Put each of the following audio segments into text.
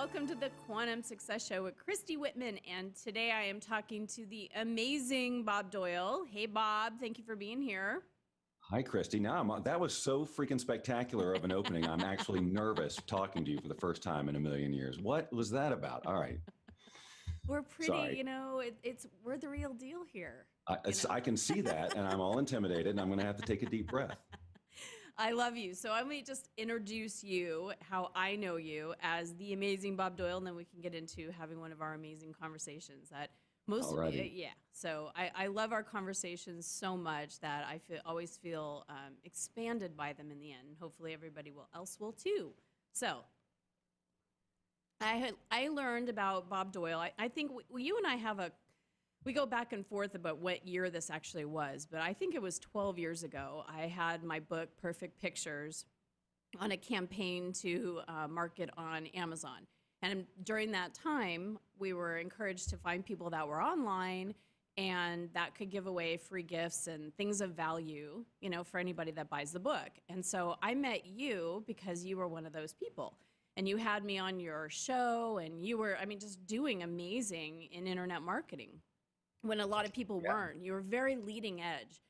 welcome to the Quantum Success Show with Christy Whitman. And today I am talking to the amazing Bob Doyle. Hey, Bob, thank you for being here. Hi, Christy. That was so freaking spectacular of an opening. I'm actually nervous talking to you for the first time in a million years. What was that about? All right. We're pretty, Sorry. we're the real deal here. I can see that, and I'm all intimidated, and I'm going to have to take a deep breath. I love you. So I'm going to just introduce you, how I know you, as the amazing Bob Doyle, and then we can get into having one of our amazing conversations that most of you, yeah. So I love our conversations so much that I always feel expanded by them in the end. Hopefully everybody else will too. So I learned about Bob Doyle. I think you and I we go back and forth about what year this actually was, but I think it was 12 years ago. I had my book, Perfect Pictures, on a campaign to market on Amazon. And during that time, we were encouraged to find people that were online and that could give away free gifts and things of value, for anybody that buys the book. And so I met you because you were one of those people. And you had me on your show, and you were, just doing amazing in internet marketing when a lot of people weren't. You were very leading edge.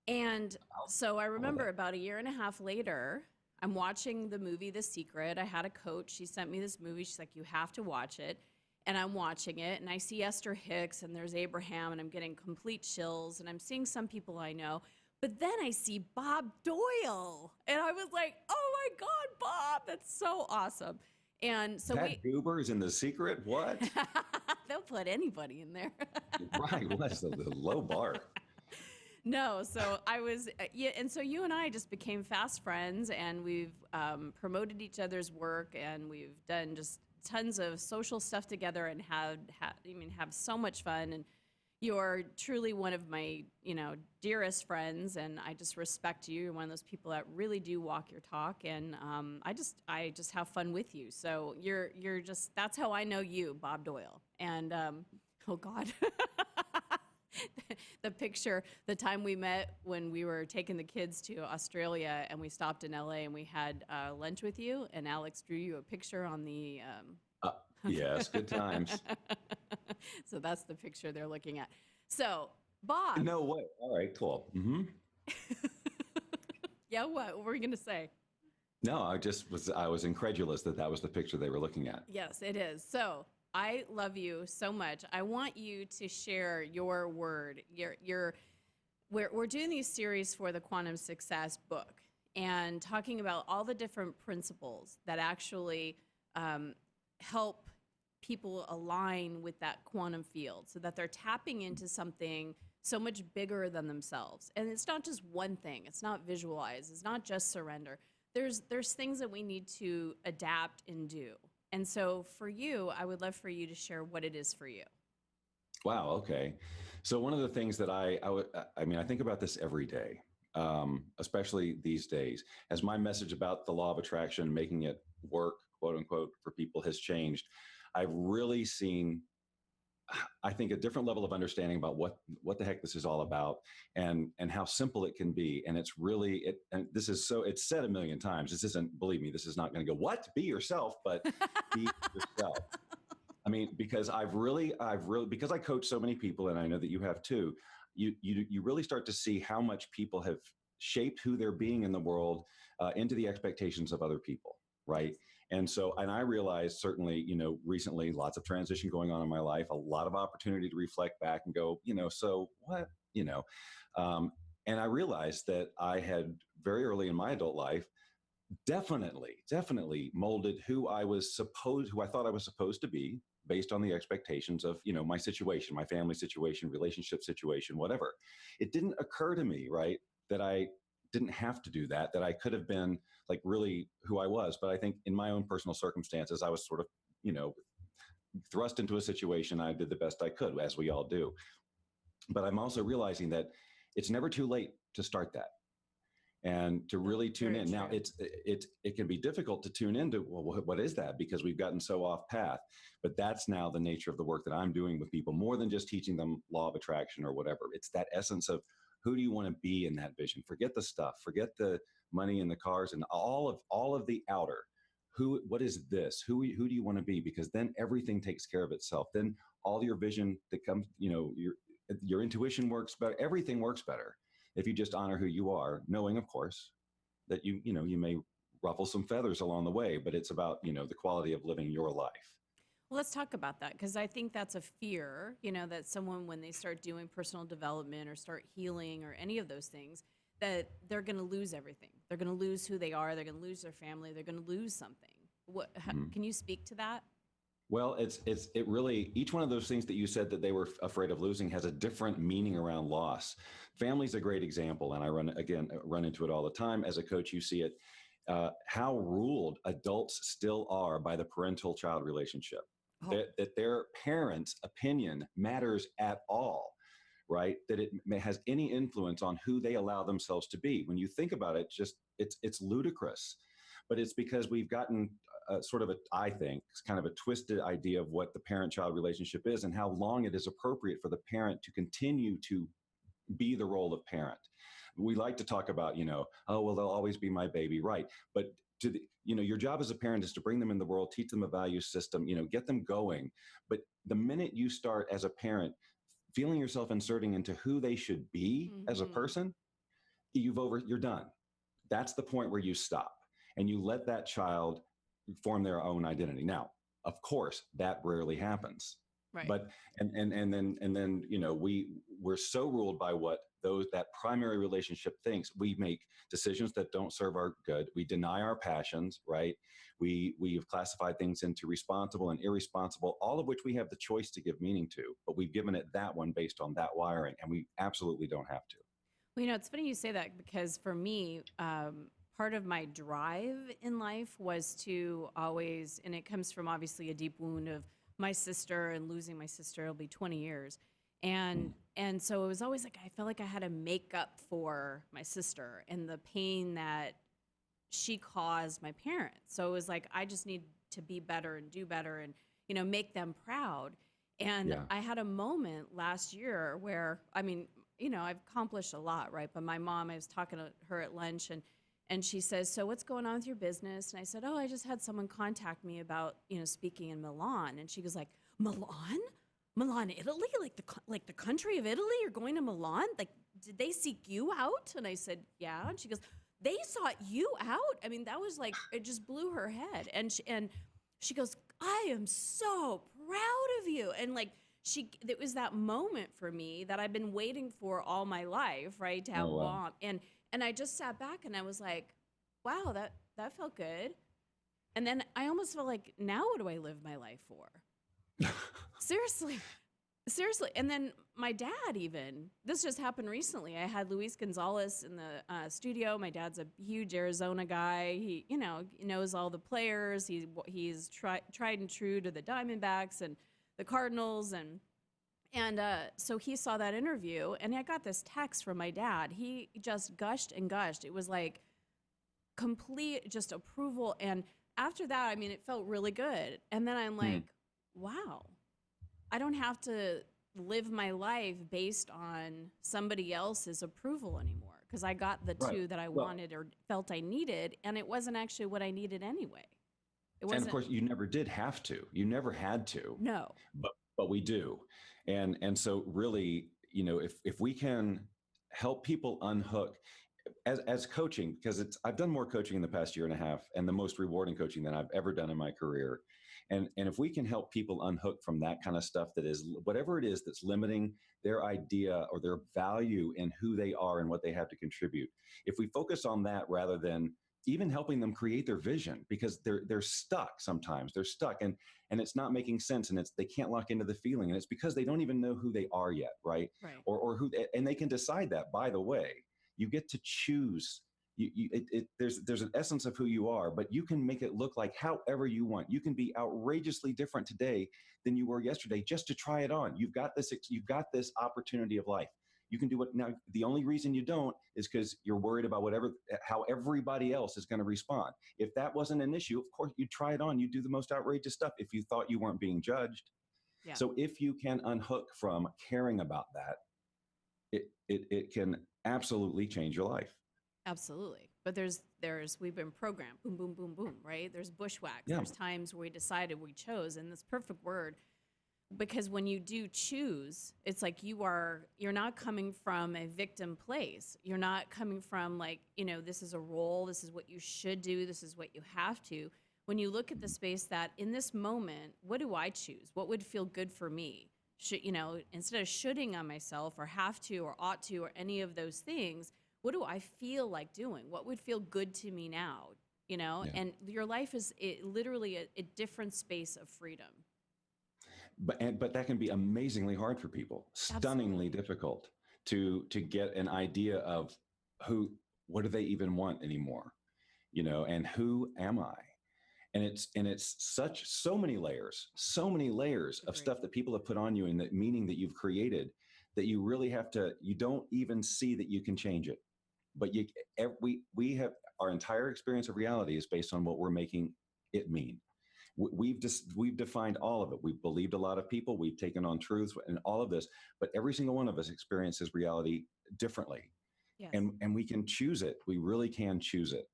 And so I remember about a year and a half later, I'm watching the movie The Secret. I had a coach. She sent me this movie. She's like, you have to watch it. And I'm watching it, and I see Esther Hicks, and there's Abraham, and I'm getting complete chills, and I'm seeing some people I know. But then I see Bob Doyle, and I was like, oh my God, Bob, that's so awesome. And so that goober is in The Secret? What? They'll put anybody in there. Right. Well, that's the low bar. No, so and so you and I just became fast friends, and we've promoted each other's work, and we've done just tons of social stuff together, and have so much fun. And you're truly one of my, dearest friends, and I just respect you. You're one of those people that really do walk your talk, and I just have fun with you. So that's how I know you, Bob Doyle. And oh God, the picture, the time we met when we were taking the kids to Australia, and we stopped in LA, and we had lunch with you, and Alex drew you a picture on the. Yes, good times. So that's the picture they're looking at. So, Bob. No way. All right, cool. Mm-hmm. Yeah, what were you going to say? No, I was incredulous that was the picture they were looking at. Yes, it is. So I love you so much. I want you to share your word. We're doing these series for the Quantum Success book and talking about all the different principles that actually help people align with that quantum field so that they're tapping into something so much bigger than themselves. And it's not just one thing. It's not visualize. It's not just surrender. There's things that we need to adapt and do. And so for you, I would love for you to share what it is for you. Wow. Okay. So one of the things that I think about this every day, especially these days, as my message about the law of attraction, making it work, quote unquote, for people has changed. I've really seen, I think, a different level of understanding about what the heck this is all about, and how simple it can be. And it's really, and this is so, it's said a million times. This isn't, believe me, this is not going to go, what? Be yourself, but be yourself. Because because I coach so many people, and I know that you have too, you really start to see how much people have shaped who they're being in the world into the expectations of other people. Right. And I realized certainly, recently lots of transition going on in my life, a lot of opportunity to reflect back and go, so what, and I realized that I had very early in my adult life, definitely molded who I thought I was supposed to be based on the expectations of, my situation, my family situation, relationship situation, whatever. It didn't occur to me, right, that I didn't have to do that I could have been like really who I was. But I think in my own personal circumstances, I was sort of, thrust into a situation. I did the best I could, as we all do. But I'm also realizing that it's never too late to start that and to really tune in. Now it can be difficult to tune into, well, what is that? Because we've gotten so off path, but that's now the nature of the work that I'm doing with people, more than just teaching them law of attraction or whatever. It's that essence of, who do you want to be in that vision? Forget the stuff, forget the money and the cars and all of the outer. what is this? Who do you want to be? Because then everything takes care of itself. Then all your vision that comes, your intuition works better. Everything works better if you just honor who you are, knowing, of course, that you may ruffle some feathers along the way, but it's about, the quality of living your life. Well, let's talk about that, because I think that's a fear, that someone, when they start doing personal development or start healing or any of those things, that they're going to lose everything. They're going to lose who they are. They're going to lose their family. They're going to lose something. Can you speak to that? Well, it really, each one of those things that you said that they were afraid of losing has a different meaning around loss. Family's a great example, and I run into it all the time. As a coach, you see it, how ruled adults still are by the parental-child relationship. Oh. That their parents' opinion matters at all, right? That it has any influence on who they allow themselves to be. When you think about it, it's ludicrous. But it's because we've gotten I think, kind of a twisted idea of what the parent-child relationship is and how long it is appropriate for the parent to continue to be the role of parent. We like to talk about, oh, well, they'll always be my baby, right? But your job as a parent is to bring them in the world, teach them a value system, get them going. But the minute you start as a parent feeling yourself inserting into who they should be as a person, you're done. That's the point where you stop and you let that child form their own identity. Now, of course, that rarely happens. Right. But and then we're so ruled by what that primary relationship thinks. We make decisions that don't serve our good. We deny our passions, right? We've classified things into responsible and irresponsible, all of which we have the choice to give meaning to, but we've given it that one based on that wiring, and we absolutely don't have to. Well, it's funny you say that, because for me, part of my drive in life was to always, and it comes from obviously a deep wound of my sister and losing my sister. It'll be 20 years. And so it was always like, I felt like I had to make up for my sister and the pain that she caused my parents. So it was like, I just need to be better and do better and, make them proud. And I had a moment last year where, I've accomplished a lot, right? But my mom, I was talking to her at lunch, and she says, so what's going on with your business? And I said, oh, I just had someone contact me about, speaking in Milan. And she goes like, Milan? Milan, Italy? Like the country of Italy? You're going to Milan? Like, did they seek you out? And I said, yeah. And she goes, they sought you out? That was like, it just blew her head. And she goes, I am so proud of you. And like, it was that moment for me that I've been waiting for all my life, right? To have mom. And I just sat back and I was like, wow, that felt good. And then I almost felt like, now what do I live my life for? Seriously. And then my dad, even, this just happened recently. I had Luis Gonzalez in the studio. My dad's a huge Arizona guy. He, knows all the players. He's tried and true to the Diamondbacks and the Cardinals. And so he saw that interview, and I got this text from my dad. He just gushed and gushed. It was like complete just approval. And after that, it felt really good. And then I'm like, wow, I don't have to live my life based on somebody else's approval anymore, because I got the two that I wanted or felt I needed, and it wasn't actually what I needed anyway. It wasn't. And of course, you never did have to. You never had to. No. But we do. And so really, if we can help people unhook as coaching, because I've done more coaching in the past year and a half, and the most rewarding coaching that I've ever done in my career. And if we can help people unhook from that kind of stuff, that is whatever it is that's limiting their idea or their value in who they are and what they have to contribute, if we focus on that rather than even helping them create their vision, because they're stuck sometimes. They're stuck and it's not making sense, and they can't lock into the feeling, and it's because they don't even know who they are yet, right? Or who, and they can decide that. By the way, you get to choose. There's an essence of who you are, but you can make it look like however you want. You can be outrageously different today than you were yesterday, just to try it on. You've got this opportunity of life. You can do it now. The only reason you don't is because you're worried about how everybody else is going to respond. If that wasn't an issue, of course, you'd try it on. You'd do the most outrageous stuff if you thought you weren't being judged. Yeah. So if you can unhook from caring about that, it can absolutely change your life. Absolutely. But we've been programmed, boom, boom, boom, boom, right? There's bushwhacks. Yeah. There's times where we decided we chose, and this perfect word, because when you do choose, it's like you're not coming from a victim place. You're not coming from like, this is a role, this is what you should do, this is what you have to. When you look at the space that in this moment, what do I choose? What would feel good for me? Should, instead of shoulding on myself or have to or ought to or any of those things, what do I feel like doing? What would feel good to me now? Yeah. And your life is literally a different space of freedom. But that can be amazingly hard for people, stunningly Absolutely. difficult to get an idea of what do they even want anymore, and who am I? And it's so many layers of Agreed. stuff that people have put on you and the meaning that you've created that you really you don't even see that you can change it. But we have our entire experience of reality is based on what we're making it mean. We've defined all of it. We've believed a lot of people. We've taken on truths and all of this, but every single one of us experiences reality differently, Yes. and we can choose it. We really can choose it.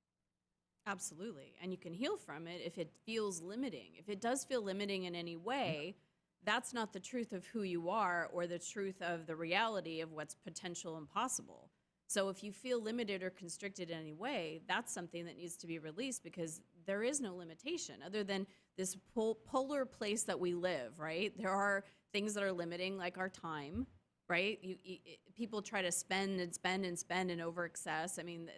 Absolutely. And you can heal from it if it feels limiting. If it does feel limiting in any way, that's not the truth of who you are or the truth of the reality of what's potential and possible. So if you feel limited or constricted in any way, that's something that needs to be released, because there is no limitation other than this polar place that we live, right? There are things that are limiting, like our time, right? People try to spend and spend and spend and over excess. I mean,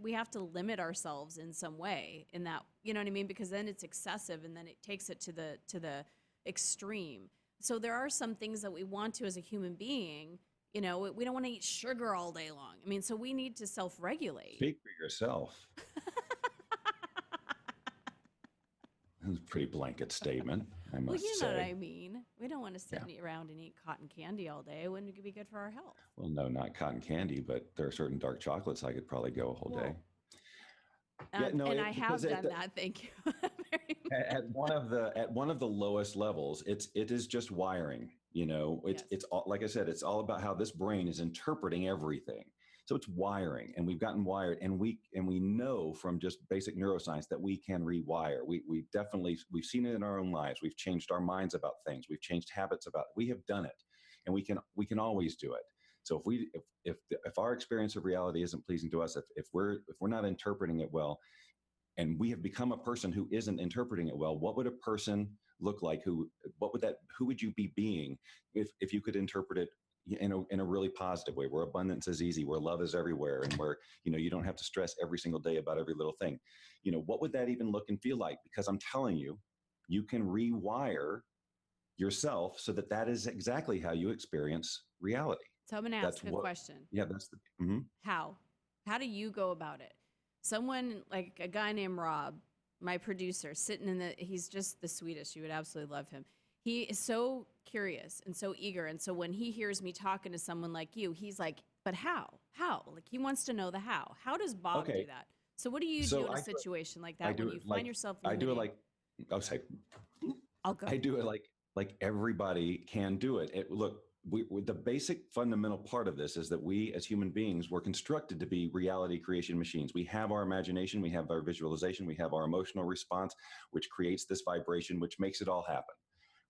we have to limit ourselves in some way in that, you know what I mean? Because then it's excessive and then it takes it to the extreme. So there are some things that we want to as a human being. We don't want to eat sugar all day long. I mean, so we need to self-regulate. Speak for yourself. That's a pretty blanket statement, I must Well, you know say. what I mean. We don't want to sit around and eat cotton candy all day. Wouldn't it be good for our health? Well, no, not cotton candy, but there are certain dark chocolates I could probably go a whole day. And I have done that. Thank you very much. At one of the lowest levels, it is just wiring. It's all, like I said, it's all about how this brain is interpreting everything. So it's wiring, and we've gotten wired, and we know from just basic neuroscience that we can rewire. We've seen it in our own lives. We've changed our minds about things. We've changed habits about it. We have done it, and we can always do it. So if our experience of reality isn't pleasing to us, if we're not interpreting it well, and we have become a person who isn't interpreting it well, what would a person look like? Who would you be being if you could interpret it in a really positive way, where abundance is easy, where love is everywhere, and where you don't have to stress every single day about every little thing? What would that even look and feel like? Because I'm telling you, you can rewire yourself so that is exactly how you experience reality. So I'm going to ask a question. Yeah, that's the. How do you go about it? Someone like a guy named Rob, my producer, he's just the sweetest. You would absolutely love him. He is so curious and so eager. And so when he hears me talking to someone like you, he's like, but how? How? Like, he wants to know the how. How does Bob do that? So what do you do in a situation like that when you find yourself limited? I do it like, I'll go. I do it like everybody can do it. Look, the basic fundamental part of this is that we as human beings were constructed to be reality creation machines. We have our imagination, we have our visualization, we have our emotional response, which creates this vibration, which makes it all happen,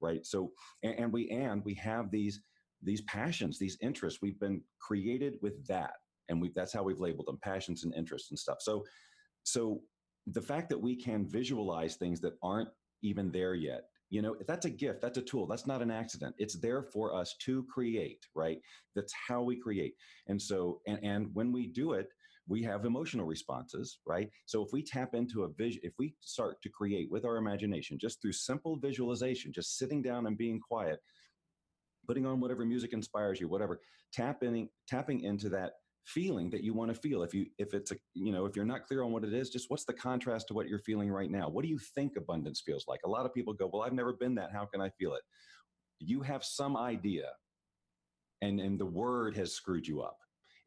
right? So, and we have these passions, these interests. We've been created with that, and that's how we've labeled them: passions and interests and stuff. So the fact that we can visualize things that aren't even there yet, that's a gift, that's a tool, that's not an accident. It's there for us to create, right? That's how we create. And so, and when we do it, we have emotional responses, right? So if we tap into if we start to create with our imagination, just through simple visualization, just sitting down and being quiet, putting on whatever music inspires you, whatever, tapping into that feeling that you want to feel. If you're not clear on what it is, just what's the contrast to what you're feeling right now? What do you think abundance feels like? A lot of people go, well, I've never been that. How can I feel it? You have some idea, and the word has screwed you up.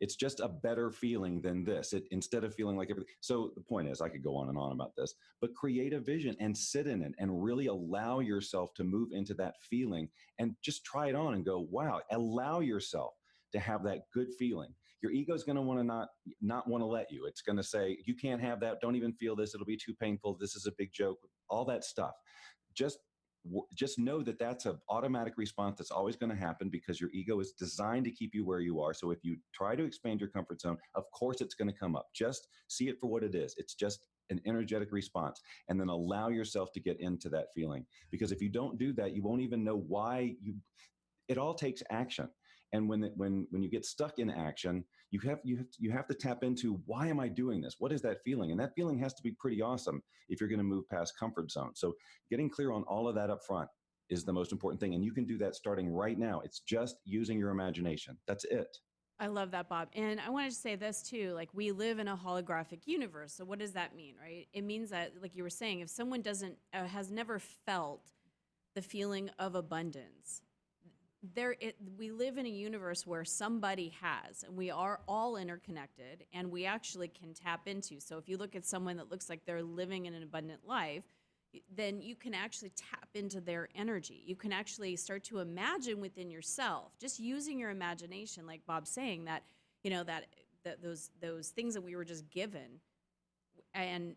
It's just a better feeling than this. Instead of feeling like everything. So the point is, I could go on and on about this, but create a vision and sit in it and really allow yourself to move into that feeling and just try it on and go, wow, allow yourself to have that good feeling. your ego is going to want to not want to let you. It's going to say, you can't have that. Don't even feel this. It'll be too painful. This is a big joke. All that stuff. Just just know that that's an automatic response that's always going to happen, because your ego is designed to keep you where you are. So if you try to expand your comfort zone, of course it's going to come up. Just see it for what it is. It's just an energetic response, and then allow yourself to get into that feeling. Because if you don't do that, you won't even know why you. It all takes action. And when you get stuck in action, you have to tap into, why am I doing this? What is that feeling? And that feeling has to be pretty awesome if you're going to move past comfort zone. So getting clear on all of that up front is the most important thing. And you can do that starting right now. It's just using your imagination. That's it. I love that, Bob. And I wanted to say this too, like, we live in a holographic universe. So what does that mean, right? It means that, like you were saying, if someone has never felt the feeling of abundance, we live in a universe where somebody has, and we are all interconnected, and we actually can tap into. So if you look at someone that looks like they're living in an abundant life, then you can actually tap into their energy. You can actually start to imagine within yourself, just using your imagination, like Bob's saying, that, that those things that we were just given, and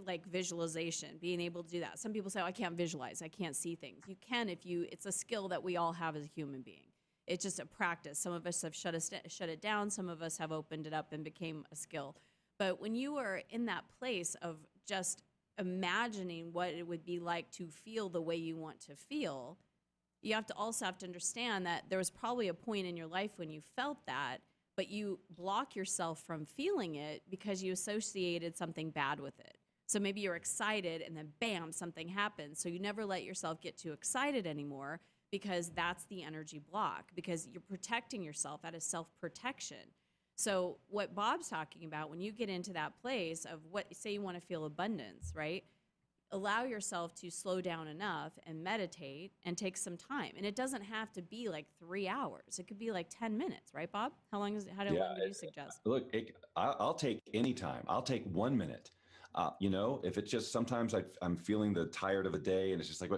like visualization, being able to do that. Some people say, oh, I can't visualize, I can't see things. You can it's a skill that we all have as a human being. It's just a practice. Some of us have shut it down. Some of us have opened it up and became a skill. But when you are in that place of just imagining what it would be like to feel the way you want to feel, you also have to understand that there was probably a point in your life when you felt that, but you block yourself from feeling it because you associated something bad with it. So maybe you're excited and then bam, something happens. So you never let yourself get too excited anymore, because that's the energy block, because you're protecting yourself out of self-protection. So what Bob's talking about, when you get into that place of say you want to feel abundance, right? Allow yourself to slow down enough and meditate and take some time. And it doesn't have to be like 3 hours. It could be like 10 minutes, right, Bob? How long would you suggest? Look, I'll take any time. I'll take 1 minute. If it's just, sometimes I'm feeling tired of a day, and it's just like,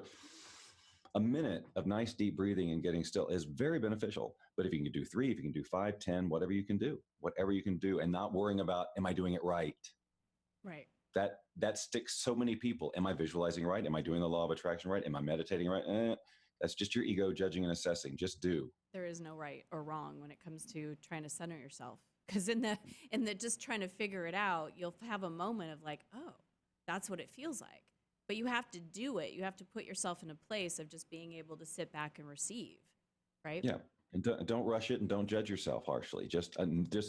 a minute of nice deep breathing and getting still is very beneficial. But if you can do 3, if you can do 5, 10, whatever you can do, and not worrying about, am I doing it right? Right. That sticks so many people. Am I visualizing right? Am I doing the law of attraction right? Am I meditating right? That's just your ego judging and assessing. Just do. There is no right or wrong when it comes to trying to center yourself. Because in the just trying to figure it out, you'll have a moment of like, oh, that's what it feels like. But you have to do it. You have to put yourself in a place of just being able to sit back and receive, right? Yeah. And don't rush it, and don't judge yourself harshly. Just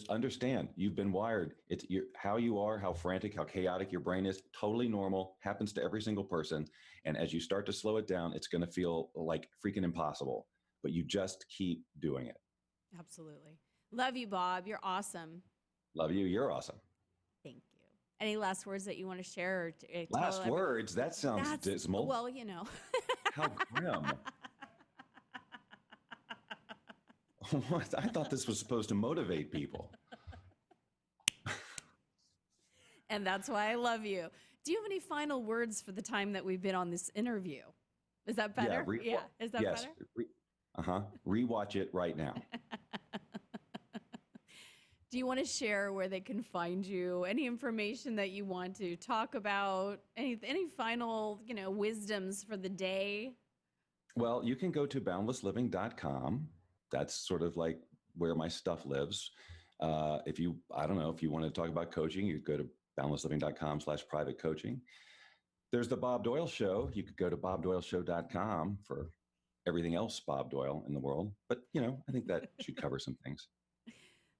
understand, you've been wired. It's how you are, how frantic, how chaotic your brain is. Totally normal. Happens to every single person. And as you start to slow it down, it's going to feel like freaking impossible. But you just keep doing it. Absolutely. Love you, Bob. You're awesome. Love you. You're awesome. Thank you. Any last words that you want to share? Or last words? That sounds dismal. Well, How grim. What? I thought this was supposed to motivate people. And that's why I love you. Do you have any final words for the time that we've been on this interview? Is that better? Is that better? Rewatch it right now. Do you want to share where they can find you? Any information that you want to talk about? Any final, wisdoms for the day? Well, you can go to boundlessliving.com. That's sort of like where my stuff lives. If you want to talk about coaching, you go to boundlessliving.com/private coaching. There's the Bob Doyle Show. You could go to bobdoyleshow.com for everything else Bob Doyle in the world. But, I think that should cover some things.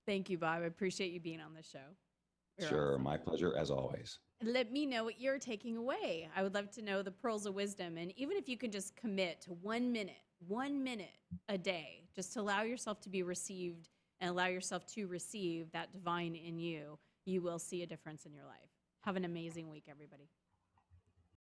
Thank you, Bob. I appreciate you being on the show. Sure. Awesome. My pleasure, as always. Let me know what you're taking away. I would love to know the pearls of wisdom. And even if you can just commit to 1 minute a day, just to allow yourself to be received and allow yourself to receive that divine in you, you will see a difference in your life. Have an amazing week, everybody.